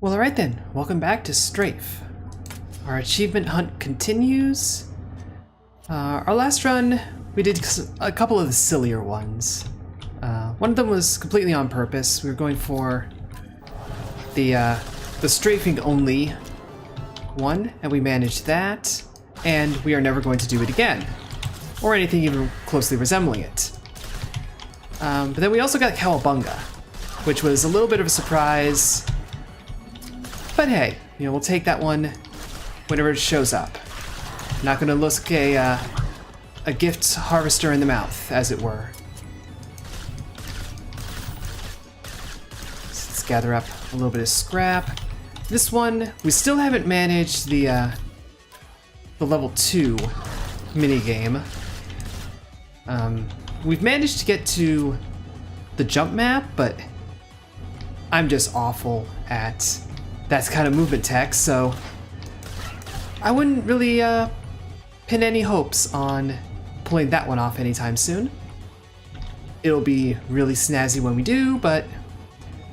Well, alright then, welcome back to STRAFE. Our achievement hunt continues. Our last run, we did a couple of the sillier ones. One of them was completely on purpose. We were going for the strafing only one, and we managed that, and we are never going to do it again, or anything even closely resembling it. But then we also got Cowabunga, which was a little bit of a surprise. But hey, you know, we'll take that one whenever it shows up. Not gonna look a gift harvester in the mouth, as it were. So let's gather up a little bit of scrap. This one, we still haven't managed the level 2 minigame. We've managed to get to the jump map, but I'm just awful at that kind of movement tech, so I wouldn't really pin any hopes on pulling that one off anytime soon. It'll be really snazzy when we do, but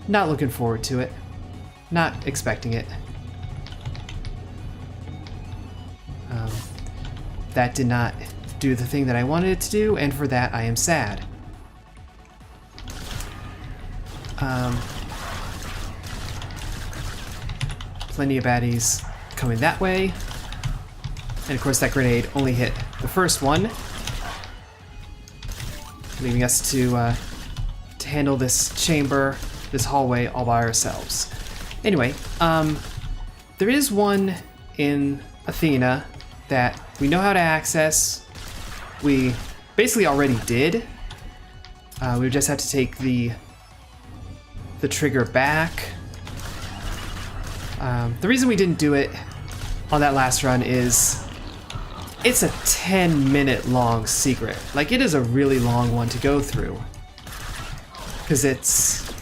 not looking forward to it. Not expecting it. That did not do the thing that I wanted it to do, and for that I am sad. Plenty of baddies coming that way. And of course that grenade only hit the first one, leaving us to handle this chamber, this hallway, all by ourselves. Anyway, there is one in Athena that we know how to access. We basically already did. We would just have to take the trigger back. The reason we didn't do it on that last run is it's a 10-minute long secret. Like, it is a really long one to go through. Because it's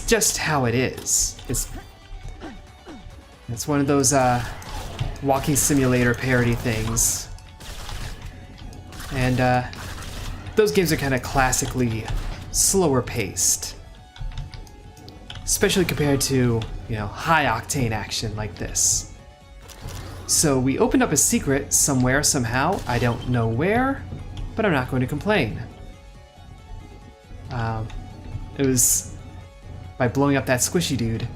just how it is. It's one of those walking simulator parody things. And those games are kind of classically slower paced. Especially compared to, you know, high octane action like this. So we opened up a secret somewhere, somehow. I don't know where, but I'm not going to complain. It was by blowing up that squishy dude.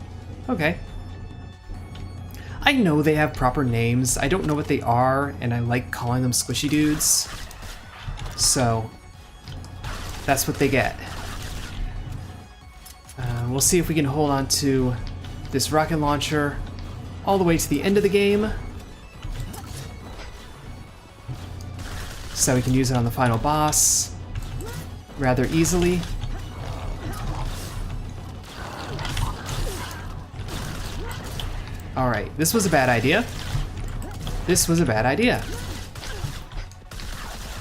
Okay. I know they have proper names. I don't know what they are, and I like calling them squishy dudes. So that's what they get. We'll see if we can hold on to this rocket launcher all the way to the end of the game, so we can use it on the final boss rather easily. Alright, this was a bad idea. This was a bad idea.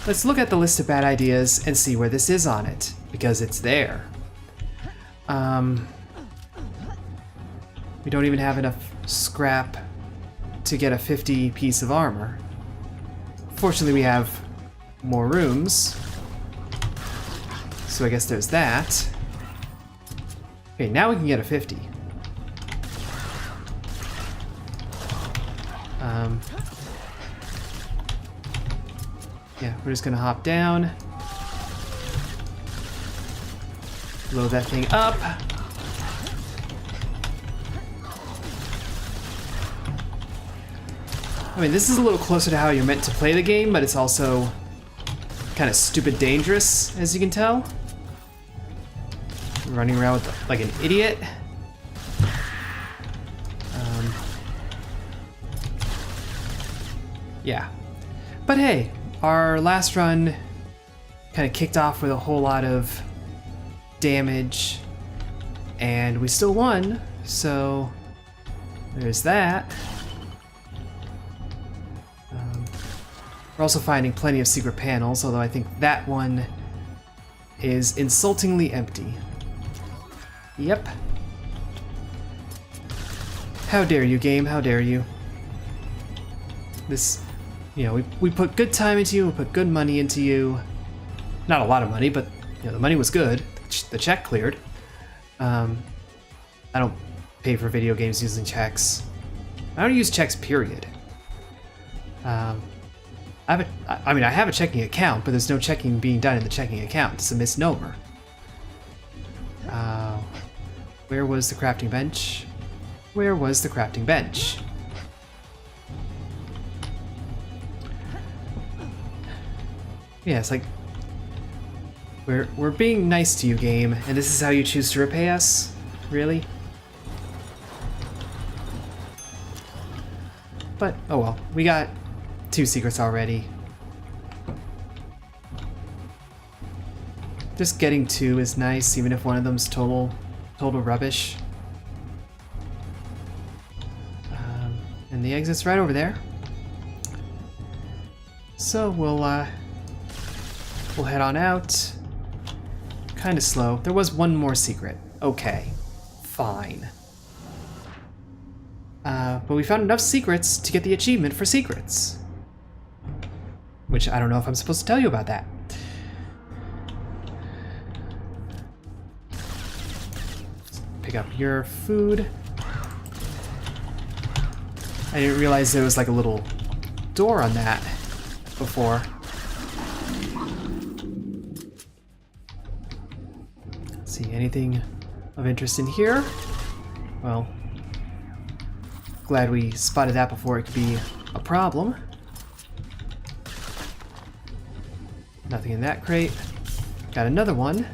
Let's look at the list of bad ideas and see where this is on it, because it's there. We don't even have enough scrap to get a 50 piece of armor. Fortunately, we have more rooms, so I guess there's that. Okay, now we can get a 50. Yeah, we're just gonna hop down, load that thing up. I mean, this is a little closer to how you're meant to play the game, but it's also kind of stupid dangerous, as you can tell. Running around with like an idiot. Yeah. But hey, our last run kind of kicked off with a whole lot of damage, and we still won, so there's that. We're also finding plenty of secret panels, although I think that one is insultingly empty. Yep. How dare you, game, how dare you. This, you know, we put good time into you, we put good money into you. Not a lot of money, but you know, the money was good. The check cleared. I don't pay for video games using checks. I don't use checks, period. I have a checking account, but there's no checking being done in the checking account. It's a misnomer. Where was the crafting bench? Where was the crafting bench? Yeah, it's like we're being nice to you, game, and this is how you choose to repay us? Really? But oh well, we got 2 secrets already. Just getting 2 is nice, even if one of them's total rubbish. And the exit's right over there. So we'll head on out. Kind of slow. There was one more secret. Okay, fine. But we found enough secrets to get the achievement for secrets. Which I don't know if I'm supposed to tell you about that. Pick up your food. I didn't realize there was like a little door on that before. Let's see, anything of interest in here? Well, glad we spotted that before it could be a problem. Nothing in that crate. Got another one.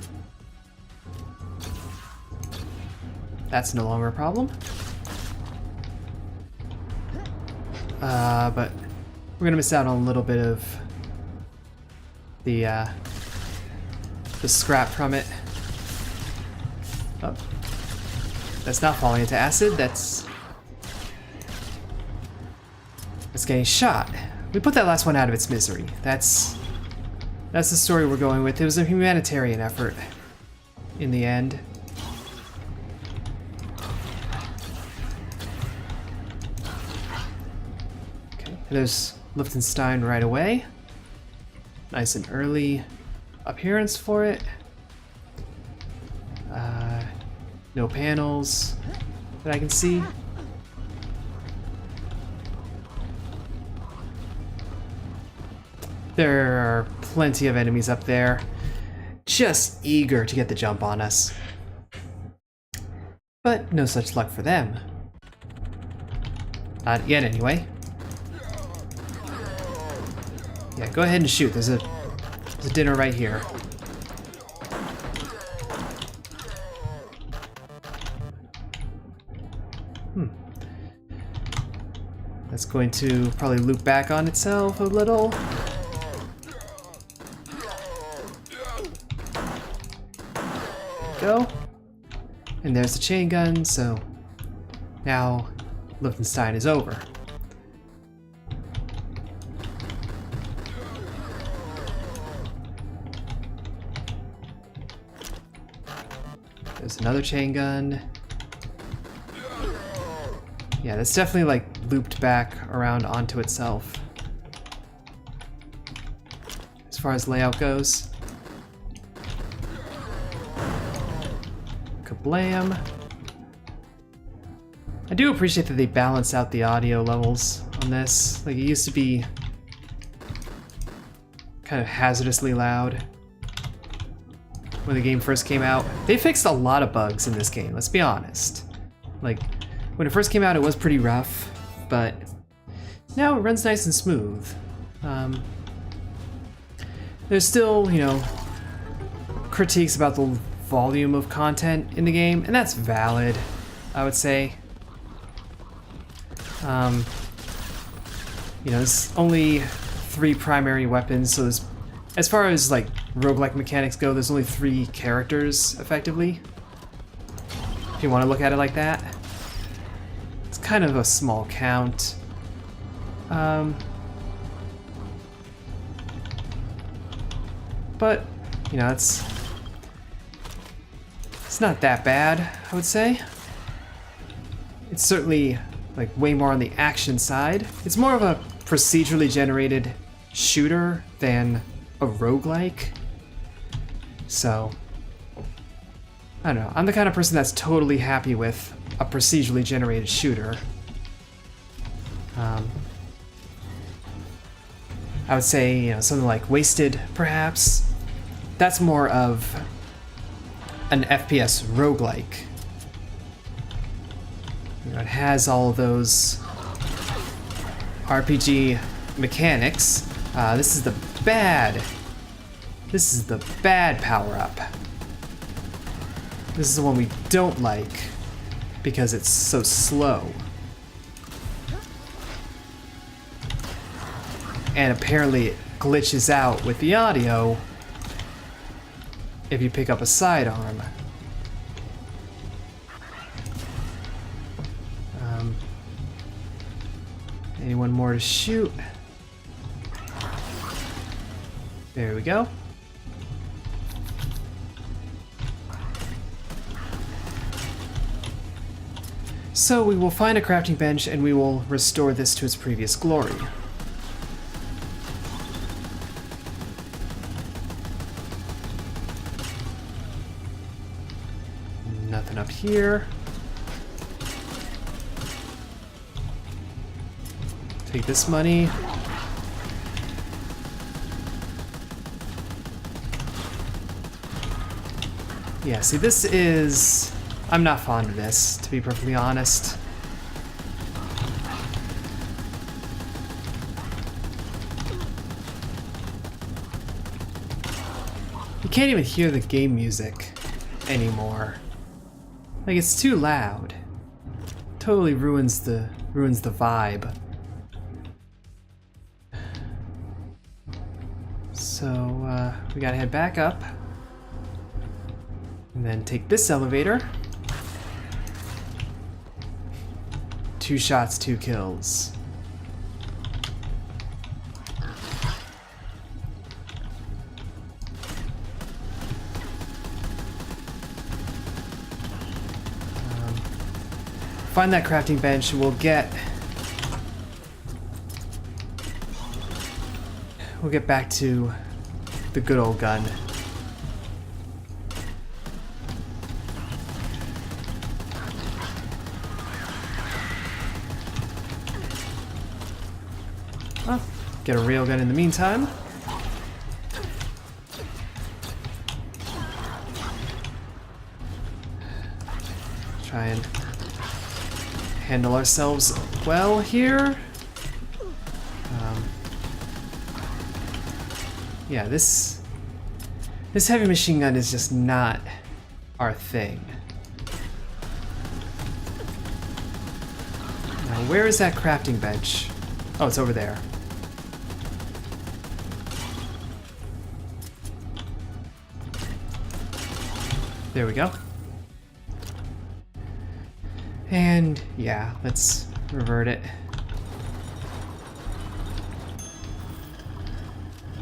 That's no longer a problem. But we're gonna miss out on a little bit of the scrap from it. Oh, that's not falling into acid. That's getting shot. We put that last one out of its misery. That's the story we're going with. It was a humanitarian effort in the end. Okay, there's Liechtenstein right away. Nice and early appearance for it. No panels that I can see. There are plenty of enemies up there, just eager to get the jump on us. But no such luck for them. Not yet, anyway. Yeah, go ahead and shoot. There's a dinner right here. That's going to probably loop back on itself a little. Go. And there's the chain gun, so now Liechtenstein is over. There's another chain gun. Yeah, that's definitely like looped back around onto itself. As far as layout goes. Kablam. I do appreciate that they balance out the audio levels on this. Like, it used to be kind of hazardously loud when the game first came out. They fixed a lot of bugs in this game, let's be honest. Like, when it first came out, it was pretty rough, but now it runs nice and smooth. There's still, you know, critiques about the volume of content in the game, and that's valid, I would say. You know, there's only 3 primary weapons, so there's, as far as like roguelike mechanics go, there's only 3 characters, effectively. If you want to look at it like that. It's kind of a small count. But, you know, it's not that bad, I would say. It's certainly like way more on the action side. It's more of a procedurally generated shooter than a roguelike. So I don't know. I'm the kind of person that's totally happy with a procedurally generated shooter. I would say, you know, something like Wasted, perhaps. That's more of an FPS roguelike. You know, it has all of those RPG mechanics. This is the bad power-up. This is the one we don't like because it's so slow. And apparently it glitches out with the audio if you pick up a sidearm. Anyone more to shoot? There we go. So we will find a crafting bench and we will restore this to its previous glory. Nothing up here. Take this money. Yeah, see, this is... I'm not fond of this, to be perfectly honest. You can't even hear the game music anymore. Like, it's too loud. Totally ruins the vibe. So, we gotta head back up. And then take this elevator. 2 shots, 2 kills. Find that crafting bench, we'll get back to the good old gun. Well, get a real gun in the meantime. Try and handle ourselves well here. Yeah, this heavy machine gun is just not our thing. Now, where is that crafting bench? Oh, it's over there. There we go. And yeah, let's revert it.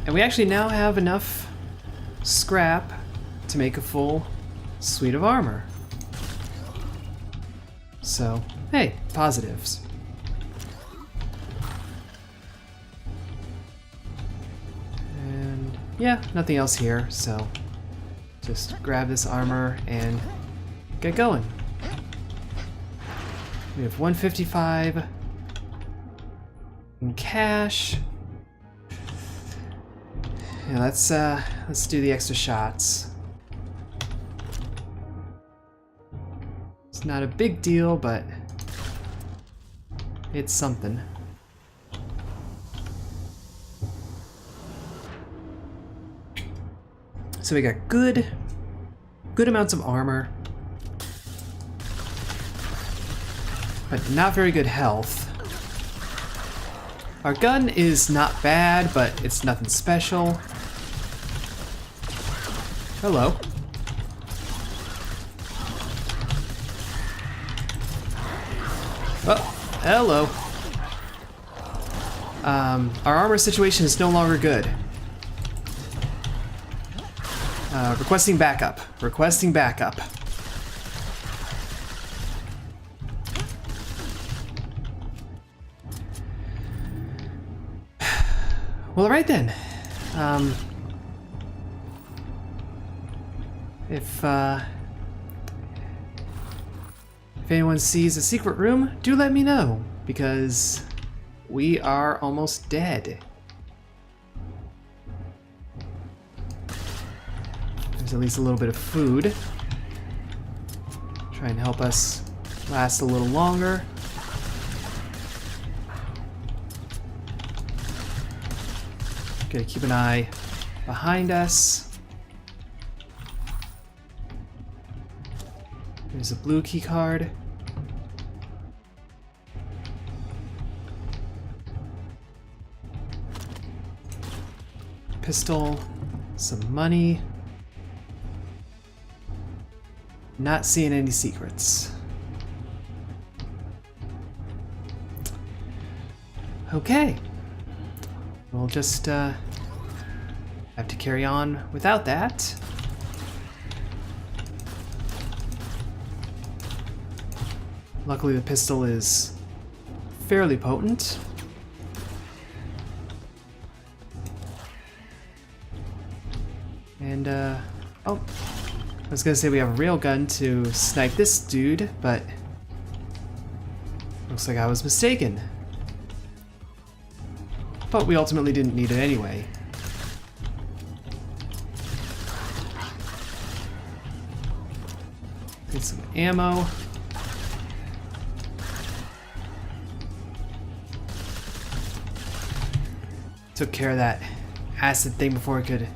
And we actually now have enough scrap to make a full suite of armor. So, hey, positives. And yeah, nothing else here, so just grab this armor and get going. We have 155 in cash. Yeah, let's do the extra shots. It's not a big deal, but it's something. So we got good amounts of armor, but not very good health. Our gun is not bad, but it's nothing special. Hello. Oh, hello. Our armor situation is no longer good. Requesting backup. Requesting backup. Well, alright then. If anyone sees a secret room, do let me know, because we are almost dead. There's at least a little bit of food. Try and help us last a little longer. Gotta keep an eye behind us. There's a blue key card. Pistol, some money. Not seeing any secrets. Okay. We'll just have to carry on without that. Luckily, the pistol is fairly potent. And, oh, I was gonna say we have a railgun to snipe this dude, but looks like I was mistaken. But we ultimately didn't need it anyway. Get some ammo. Took care of that acid thing before it could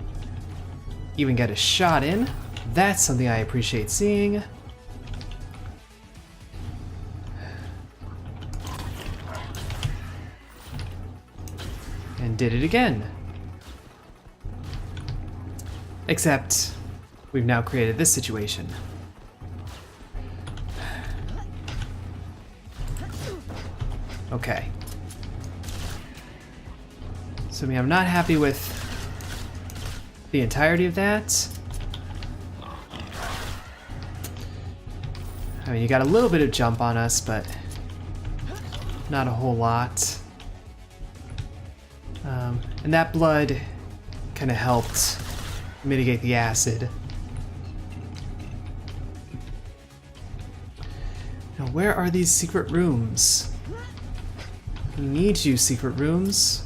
even get a shot in. That's something I appreciate seeing. And did it again. Except we've now created this situation. Okay. So I mean, I'm not happy with the entirety of that. I mean, you got a little bit of jump on us, but not a whole lot. And that blood kind of helped mitigate the acid. Now, where are these secret rooms? We need you, secret rooms.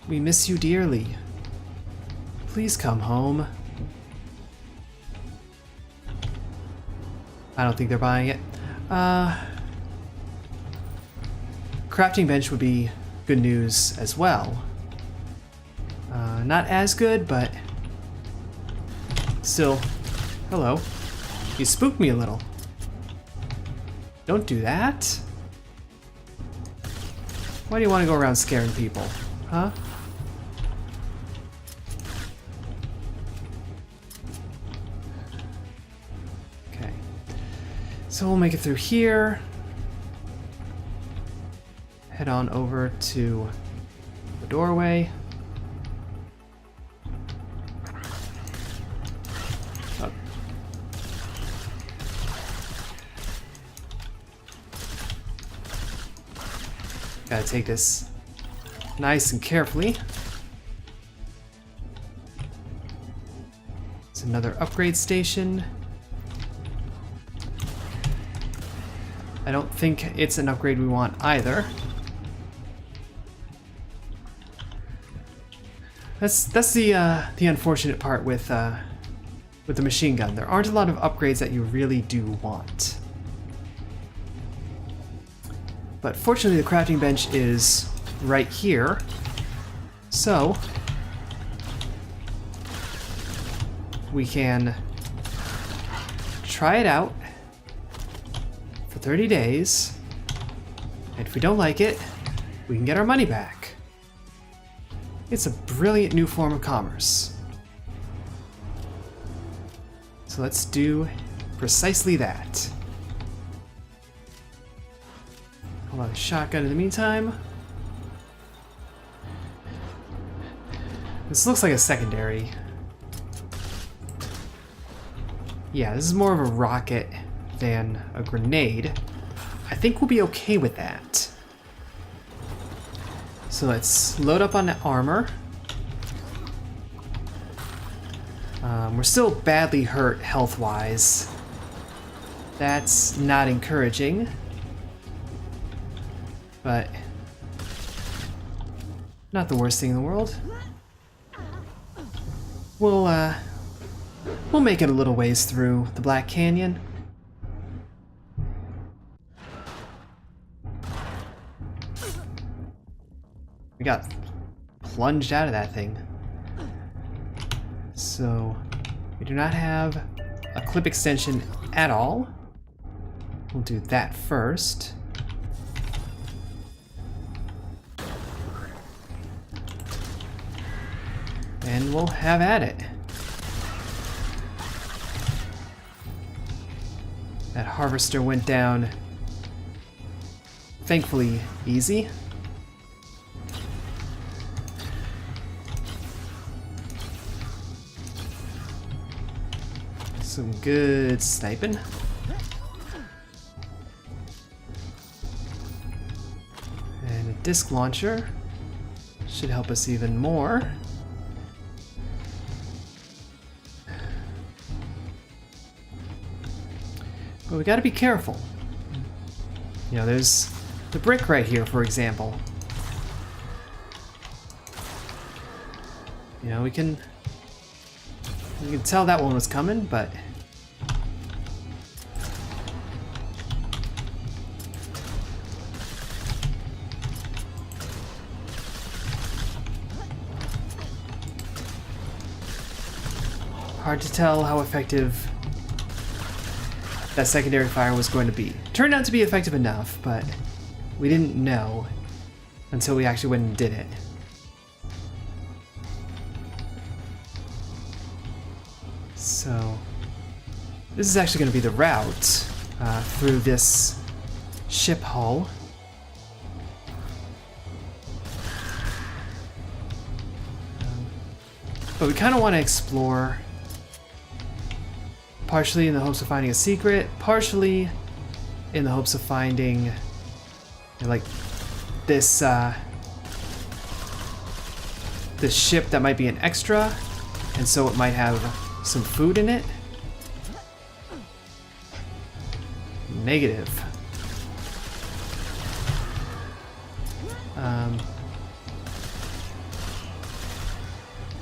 We miss you dearly. Please come home. I don't think they're buying it. Crafting bench would be good news as well. Not as good, but still. Hello. You spooked me a little. Don't do that. Why do you want to go around scaring people? Huh? Okay. So we'll make it through here. Head on over to the doorway. Oh. Gotta take this nice and carefully. It's another upgrade station. I don't think it's an upgrade we want either. That's the unfortunate part with the machine gun. There aren't a lot of upgrades that you really do want. But fortunately, the crafting bench is right here, so we can try it out for 30 days, and if we don't like it, we can get our money back. It's a brilliant new form of commerce. So let's do precisely that. Hold on, a shotgun in the meantime. This looks like a secondary. Yeah, this is more of a rocket than a grenade. I think we'll be okay with that. So let's load up on the armor. We're still badly hurt health-wise. That's not encouraging. But not the worst thing in the world. We'll make it a little ways through the Black Canyon. We got plunged out of that thing. So we do not have a clip extension at all. We'll do that first. And we'll have at it. That harvester went down, thankfully, easy. Some good sniping. And a disc launcher should help us even more. But we gotta be careful. You know, there's the brick right here, for example. You know, we can tell that one was coming, but hard to tell how effective that secondary fire was going to be. Turned out to be effective enough, but we didn't know until we actually went and did it. So this is actually going to be the route through this ship hull. But we kind of want to explore, partially in the hopes of finding a secret, partially in the hopes of finding, you know, like this this ship that might be an extra, and so it might have some food in it. Negative.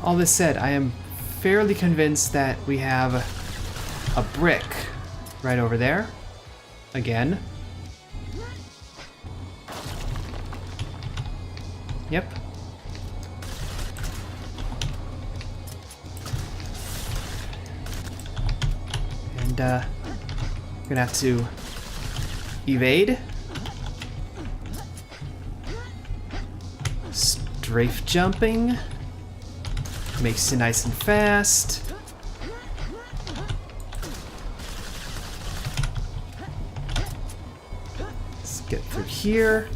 All this said, I am fairly convinced that we have a brick right over there. Again. Yep. And we're gonna have to evade. Strafe jumping makes you nice and fast. Let's get through here.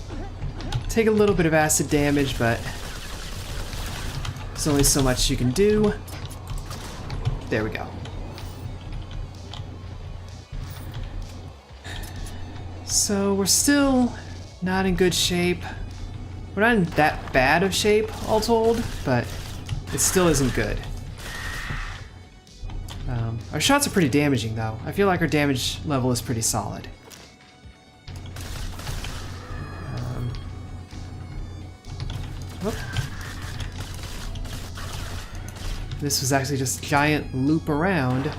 Take a little bit of acid damage, but there's only so much you can do. There we go. So we're still not in good shape. We're not in that bad of shape, all told, but it still isn't good. Our shots are pretty damaging, though. I feel like our damage level is pretty solid. Whoop. This was actually just a giant loop around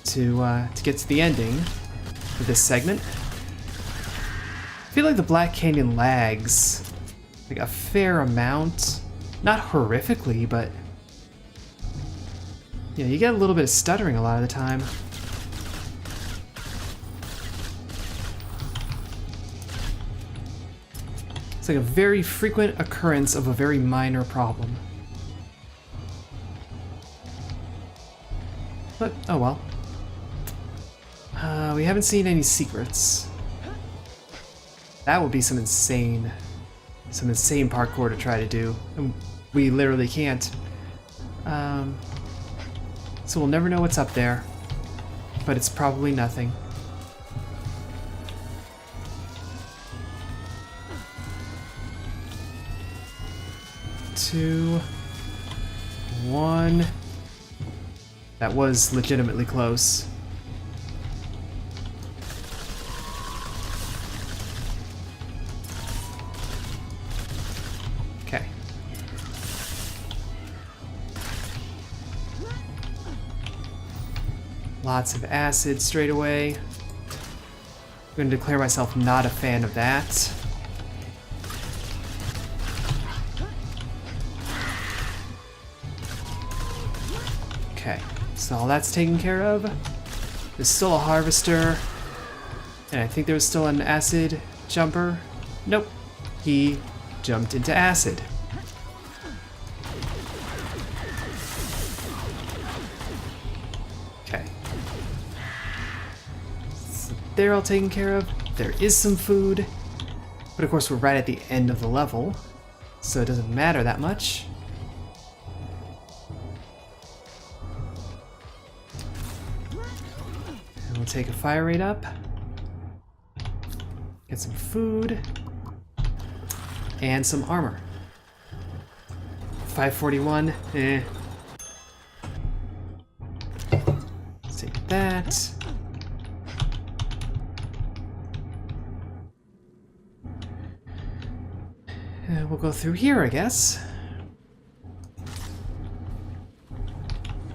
to get to the ending of this segment. I feel like the Black Canyon lags like a fair amount. Not horrifically, but yeah, you get a little bit of stuttering a lot of the time. It's like a very frequent occurrence of a very minor problem. But, oh well. We haven't seen any secrets. That would be some insane parkour to try to do. And we literally can't. So we'll never know what's up there. But it's probably nothing. Two, one. That was legitimately close. Lots of acid straight away. I'm going to declare myself not a fan of that. Okay, so all that's taken care of. There's still a harvester. And I think there was still an acid jumper. Nope, he jumped into acid. Okay. So they're all taken care of. There is some food. But of course we're right at the end of the level, so it doesn't matter that much. And we'll take a fire rate up. Get some food. And some armor. 541, eh. Let's take that. We'll go through here, I guess.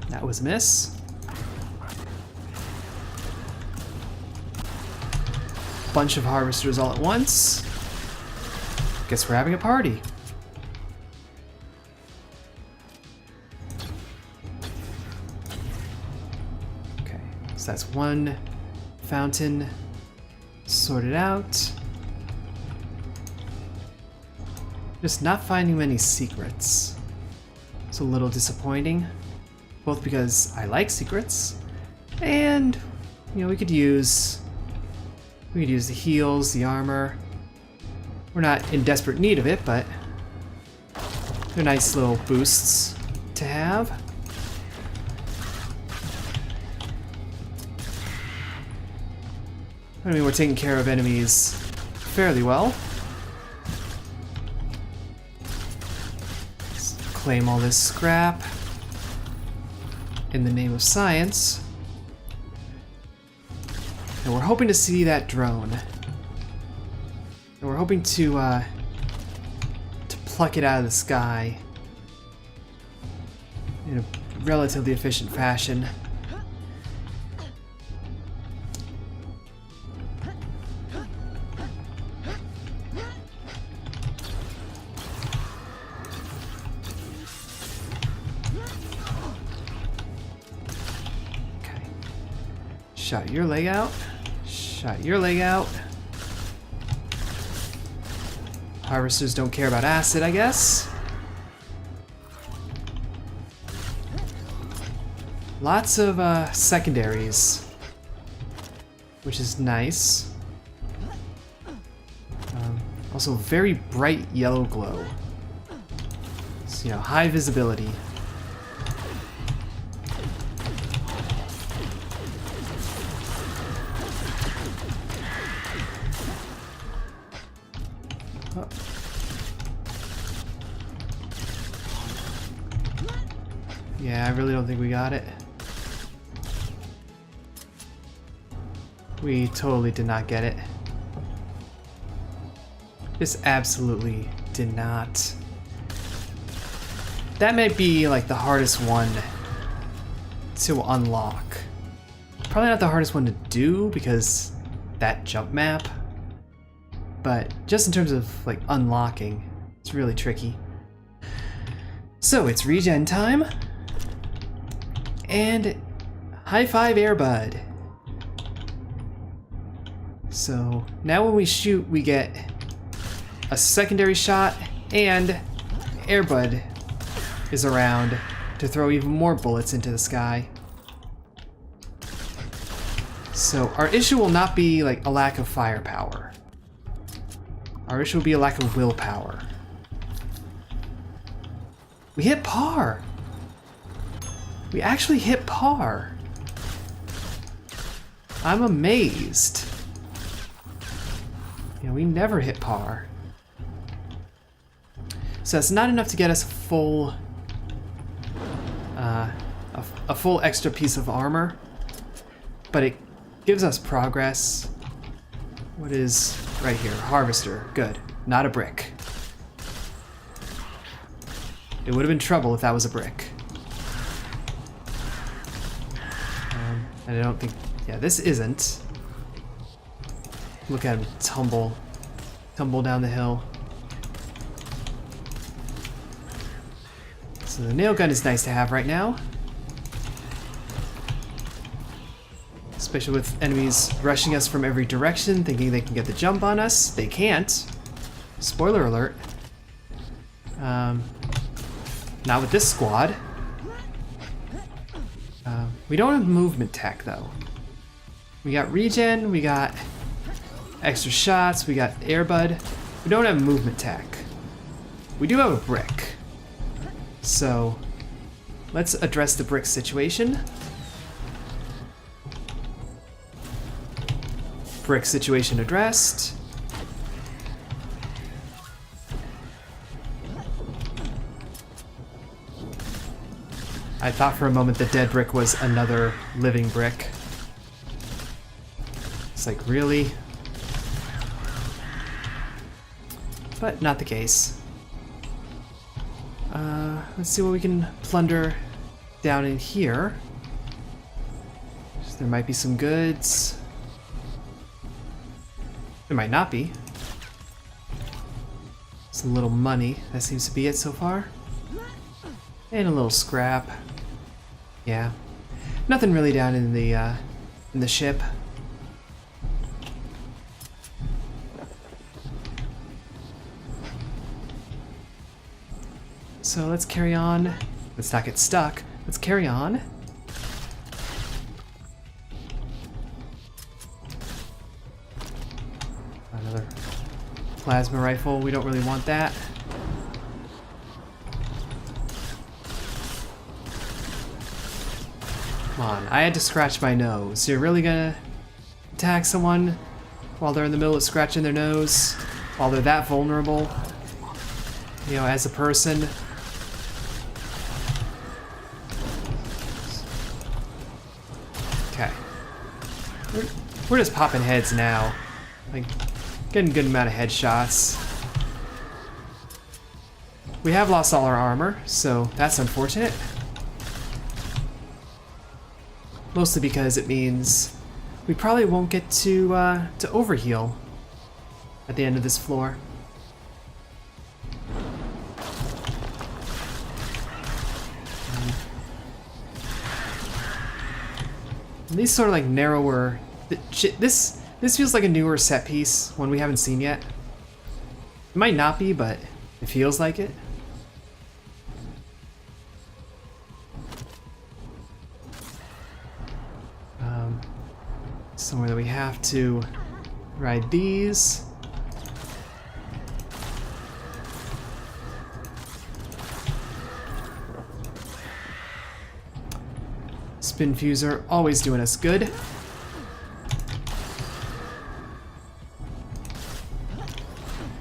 That was a miss. Bunch of harvesters all at once. Guess we're having a party. Okay, so that's one fountain sorted out. Just not finding many secrets. It's a little disappointing, both because I like secrets, and you know, we could use the heals, the armor. We're not in desperate need of it, but they're nice little boosts to have. I mean, we're taking care of enemies fairly well. Let's claim all this scrap in the name of science. And we're hoping to see that drone. And we're hoping to pluck it out of the sky in a relatively efficient fashion. Okay. Shot your leg out. Shot your leg out. Harvesters don't care about acid, I guess. Lots of secondaries, which is nice. Also very bright yellow glow. So, you know, high visibility. Yeah, I really don't think we got it. We totally did not get it. Just absolutely did not. That might be like the hardest one to unlock. Probably not the hardest one to do because that jump map. But just in terms of like unlocking, it's really tricky. So it's regen time. And high five Airbud. So now when we shoot, we get a secondary shot, and Airbud is around to throw even more bullets into the sky. So our issue will not be like a lack of firepower. Our issue will be a lack of willpower. We hit par! We actually hit par. I'm amazed. You know, we never hit par. So that's not enough to get us a full extra piece of armor, but it gives us progress. What is right here? Harvester. Good. Not a brick. It would have been trouble if that was a brick. And I don't think, yeah, this isn't. Look at him tumble down the hill. So the nail gun is nice to have right now. Especially with enemies rushing us from every direction, thinking they can get the jump on us. They can't. Spoiler alert. Not with this squad. We don't have movement tech though. We got regen, we got extra shots, we got airbud. We don't have movement tech. We do have a brick. So let's address the brick situation. Brick situation addressed. I thought for a moment the dead brick was another living brick. It's like, really? But not the case. Let's see what we can plunder down in here. There might be some goods. There might not be. Some little money. That seems to be it so far. And a little scrap. Yeah. Nothing really down in the ship. So let's carry on. Let's not get stuck. Let's carry on. Another plasma rifle. We don't really want that. Come on, I had to scratch my nose. You're really gonna attack someone while they're in the middle of scratching their nose? While they're that vulnerable? You know, as a person? Okay. We're just popping heads now. Like, getting a good amount of headshots. We have lost all our armor, so that's unfortunate. Mostly because it means we probably won't get to overheal at the end of this floor. These sort of like narrower. This feels like a newer set piece, one we haven't seen yet. It might not be, but it feels like it. Somewhere that we have to ride these. Spin fuser, always doing us good.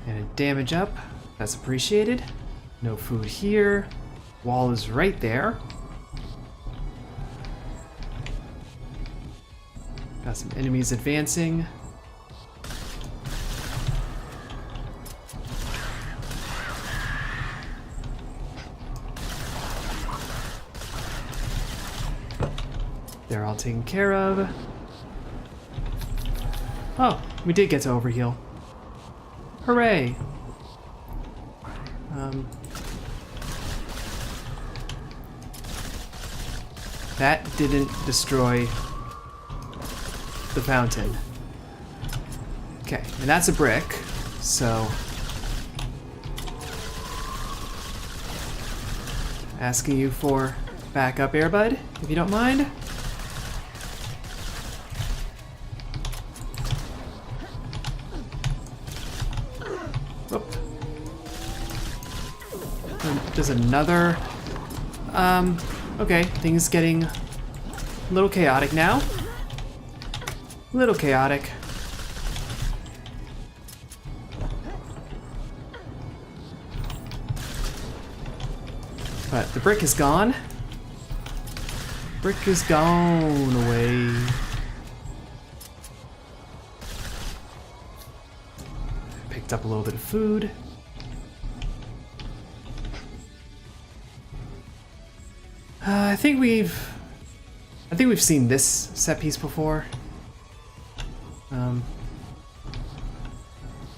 And a damage up, that's appreciated. No food here. Wall is right there. Got some enemies advancing. They're all taken care of. Oh, we did get to overheal. Hooray! That didn't destroy the fountain. Okay, and that's a brick, so asking you for backup, Airbud, if you don't mind. Whoop. There's another. Okay, things getting a little chaotic now. Little chaotic. But the brick is gone. Brick is gone away. Picked up a little bit of food. I I think we've seen this set piece before.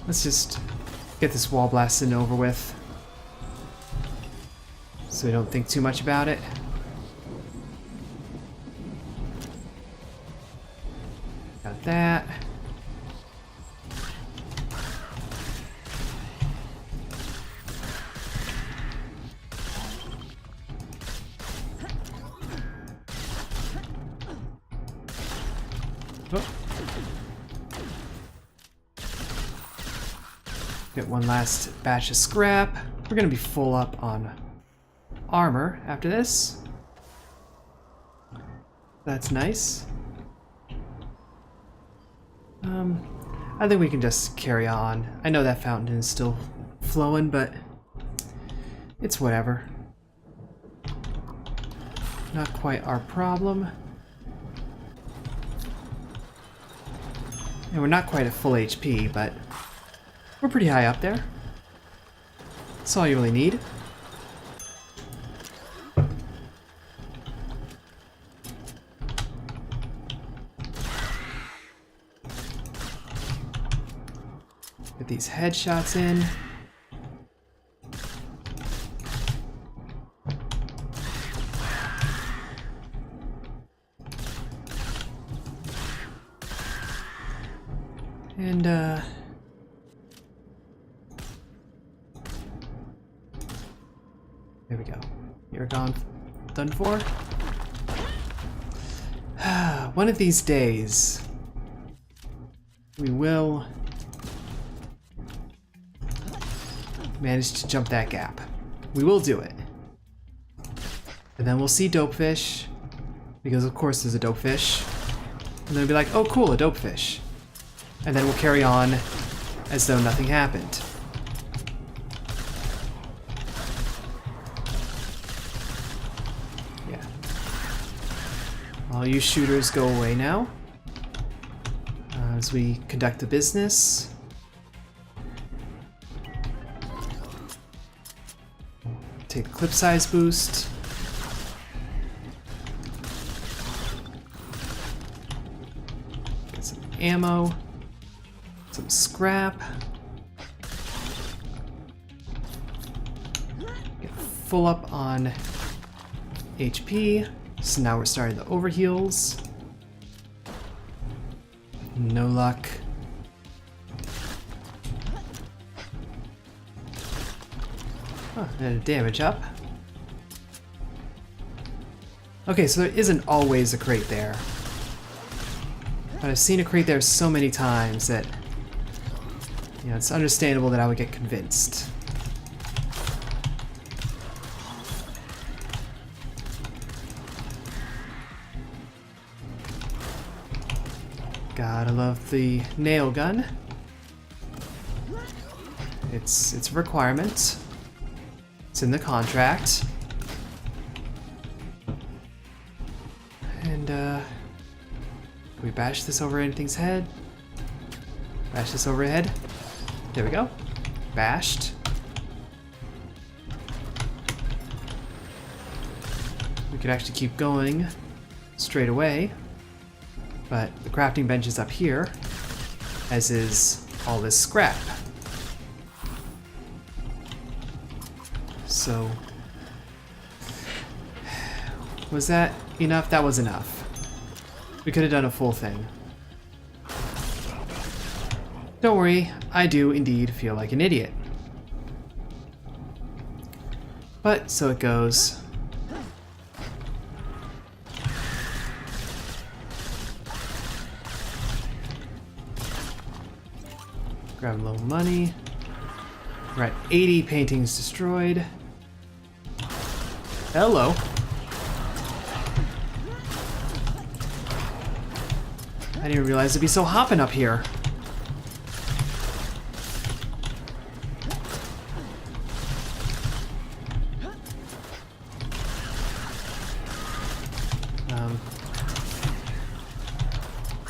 Let's just get this wall blasted over with, so we don't think too much about it. Got that. Oh. Get one last batch of scrap. We're gonna be full up on armor after this. That's nice. I think we can just carry on. I know that fountain is still flowing, but it's whatever. Not quite our problem. And we're not quite at full HP, but we're pretty high up there. That's all you really need. Get these headshots in. And there we go. You're gone. Done for. One of these days, we will manage to jump that gap. We will do it. And then we'll see dopefish, because of course there's a dopefish. And then we'll be like, oh cool, a dopefish. And then we'll carry on as though nothing happened. Yeah. All you shooters go away now. As we conduct the business. Take the clip size boost. Get some ammo. Some scrap. Get full up on HP. So now we're starting the overheals. No luck. Oh, and damage up. Okay, so there isn't always a crate there. But I've seen a crate there so many times that, you know, it's understandable that I would get convinced. Gotta love the nail gun. It's a requirement. It's in the contract. And can we bash this over anything's head? Bash this over head. There we go. Bashed. We could actually keep going straight away, but the crafting bench is up here, as is all this scrap. So, was that enough? That was enough. We could have done a full thing. Don't worry, I do indeed feel like an idiot. But so it goes. Grab a little money. We're at 80 paintings destroyed. Hello. I didn't realize it'd be so hopping up here.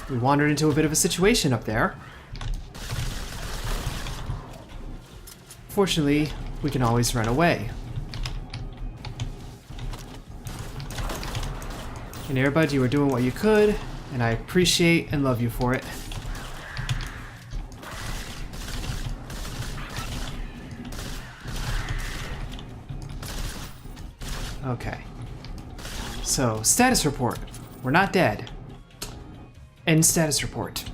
We wandered into a bit of a situation up there. Fortunately, we can always run away. And Airbud, you were doing what you could, and I appreciate and love you for it. Okay. So, status report. We're not dead. End status report.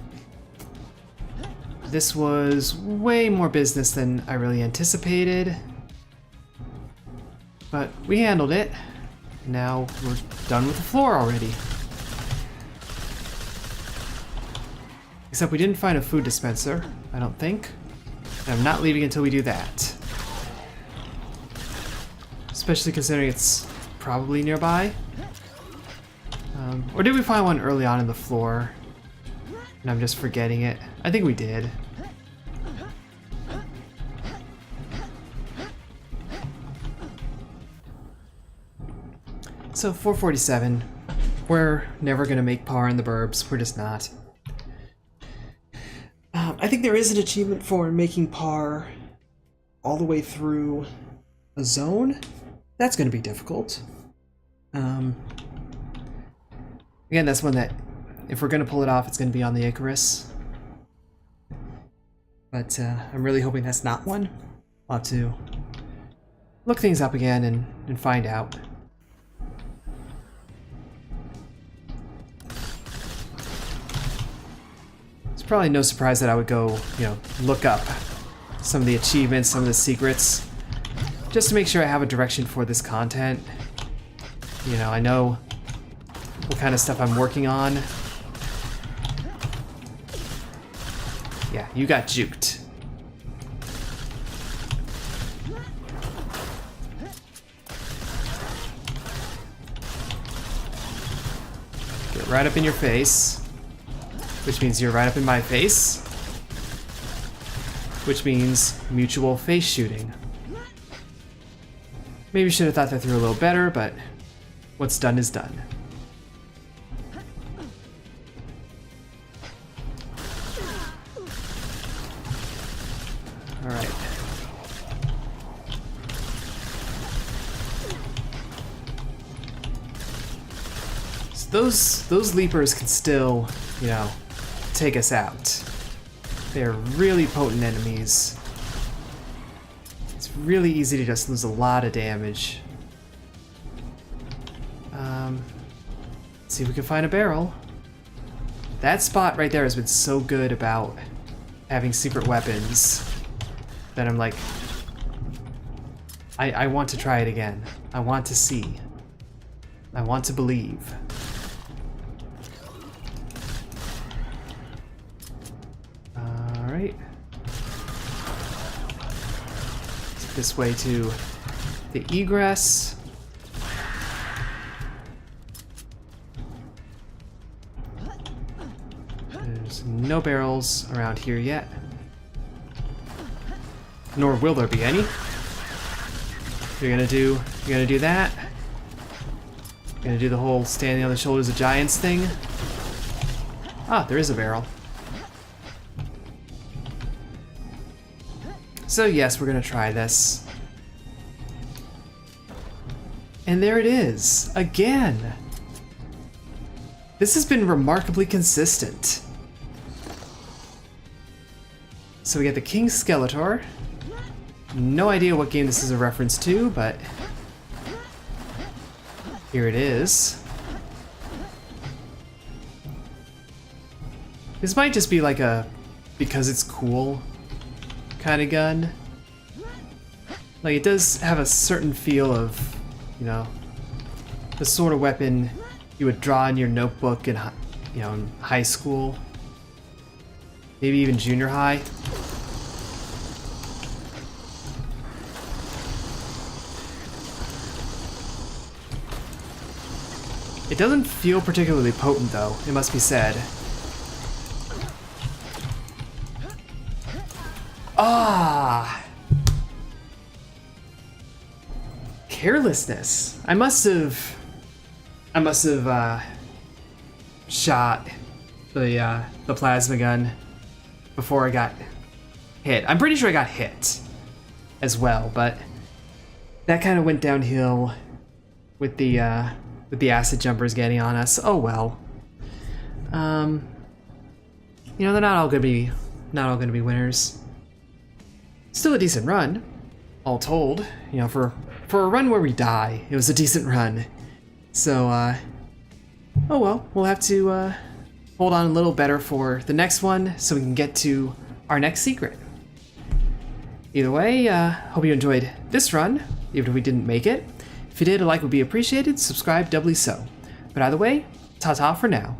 This was way more business than I really anticipated. But we handled it. Now we're done with the floor already. Except we didn't find a food dispenser, I don't think. And I'm not leaving until we do that. Especially considering it's probably nearby. Or did we find one early on in the floor? And I'm just forgetting it. I think we did. So 447. We're never gonna make par in the burbs. We're just not. I think there is an achievement for making par all the way through a zone. That's gonna be difficult. Again, that's one that, if we're gonna pull it off, it's gonna be on the Icarus. But I'm really hoping that's not one. I'll have to look things up again and find out. It's probably no surprise that I would go, look up some of the achievements, some of the secrets, just to make sure I have a direction for this content. I know what kind of stuff I'm working on. Yeah, you got juked. Get right up in your face. Which means you're right up in my face. Which means mutual face shooting. Maybe should have thought that through a little better, but what's done is done. Alright. So those leapers can still, take us out. They're really potent enemies. It's really easy to just lose a lot of damage. Let's see if we can find a barrel. That spot right there has been so good about having secret weapons that I'm like, I want to try it again. I want to see. I want to believe. Alright. This way to the egress. There's no barrels around here yet. Nor will there be any. You're gonna do that. You're gonna do the whole standing on the shoulders of giants thing. Ah, there is a barrel. So yes, we're gonna try this. And there it is, again. This has been remarkably consistent. So we get the King Skeletor. No idea what game this is a reference to, but here it is. This might just be like a because it's cool kind of gun. Like, it does have a certain feel of, the sort of weapon you would draw in your notebook in, in high school. Maybe even junior high. It doesn't feel particularly potent though, it must be said. Ah! Carelessness. I must have shot the plasma gun before I got hit. I'm pretty sure I got hit as well, but that kind of went downhill with the with the acid jumpers getting on us. Oh well. You know, they're not all gonna be winners. Still a decent run, all told. You know, for a run where we die, it was a decent run. So, oh well, we'll have to hold on a little better for the next one so we can get to our next secret. Either way, hope you enjoyed this run, even if we didn't make it. If you did, a like would be appreciated, subscribe doubly so. But either way, ta-ta for now.